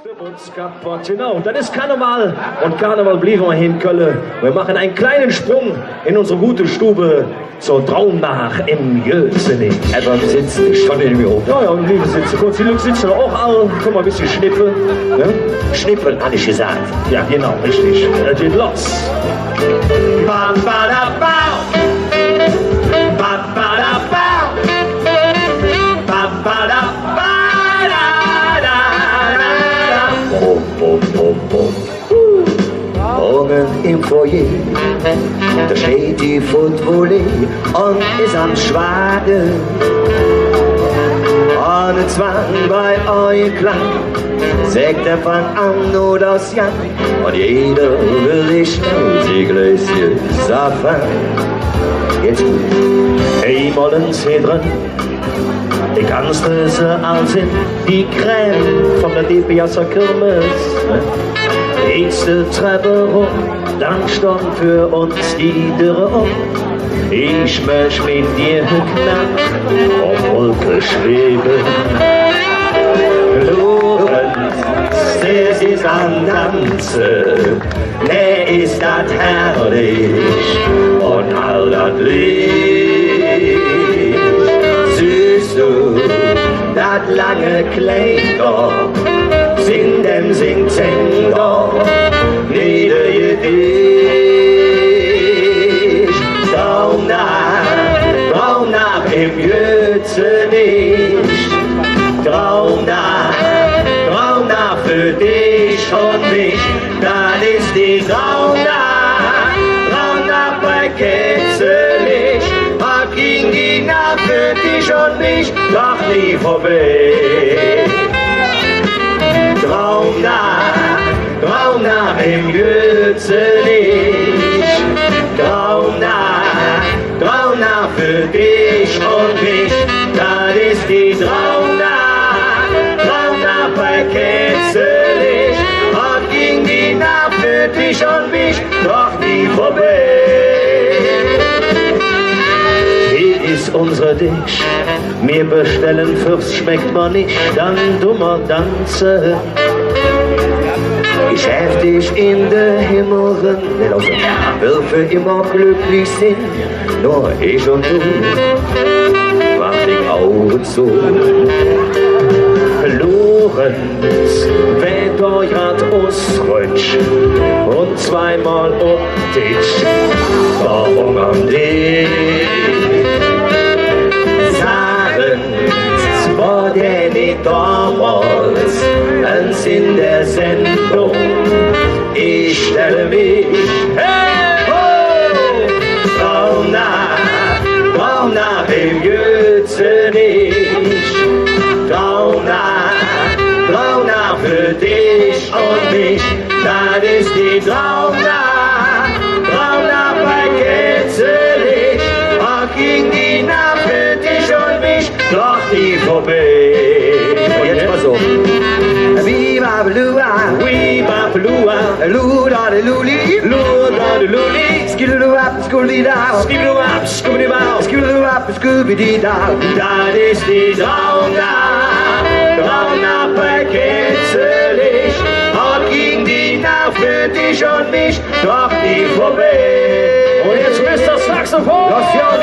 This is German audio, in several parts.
Stimmungskaputt, genau. Das ist Karneval und Karneval blieben wir hier in Köln. Wir machen einen kleinen Sprung in unsere gute Stube zur Traumnach im Jötzening. Einfach sitzen, ich stand in mir hoch. Ja, und liebe Sitze, kurz, die Leute sitzen auch alle. Guck mal, ein bisschen schnippeln. Ja? Schnippeln, hatte ich gesagt. Ja, genau, richtig. Es geht los. Ba, ba, da, ba. Ba, ba, da, ba. Ba, ba, da, ba, da, da, da. Bum, bum, bum, bum. Morgen im Foyer, da steht die Footvolley und ist am Schwaden. Ohne Zwang bei euch Klang, sagt er von an oder aus Jan, und jeder will sich die Gläschen saffen. Jetzt gut. Hey, Mollens hier drin, die kannst du so ansehen, die Creme von der DPSer Kirmes. Gehst die Treppe rum, dann stand für uns die Dürre um. Ich möcht mit dir knapp auf Wolke schweben. Lorenz, das ist ein Tanzen, der ist das herrlich und all das Licht. Siehst du, das lange Kleid da, sing dem sing da, nieder je dich. Traum nach im Jötzening. Traum nach für dich und mich, das ist die Traum nach bei Ketzelich. Hab ging die Nacht für dich und mich, doch nie vorbei. Traum nach im Jötzelich. Traum nach für dich und mich, das ist die Traum nach bei Ketzelich. Und ging die Nacht für dich und mich, doch nie vorbei. Hier ist unsere Dich, wir bestellen Fürst, schmeckt man nicht, dann dummer Danze. Ich heftig in der Himmel, will für immer glücklich sein, nur ich und du, mach die Augen zu. Lorenz, wenn du grad ausrutsch und zweimal um dich, Warum am dich? Sagen's war der nicht damals, als in der Sendung. Ich stelle mich, hey, oh, Traum nach im Jötzenich. Traum nach für dich und mich, das ist die Traum nach bei Ketzelich. Und ging die Nacht für dich und mich, doch nie vorbei. Und jetzt mal so. Viva Blua, Viva Blua, Luda de Luli, Luda de Luli, Skidoo up, Scooby down, Skidoo up, Scooby down, Skidoo up, Scooby down. Das ist die Traum nach bei Ketzelich. Und ging die Nacht für dich und mich, doch nie vorbei. und jetzt Mr. Saxophon! Das ja.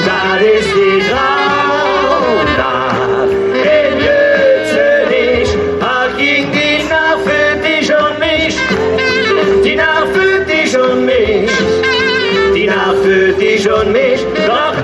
Das ist die Traum nach im Jötzenig. Ach, ging die Nacht für dich und mich. Die Nacht für dich und mich. Die Nacht für dich und mich. Doch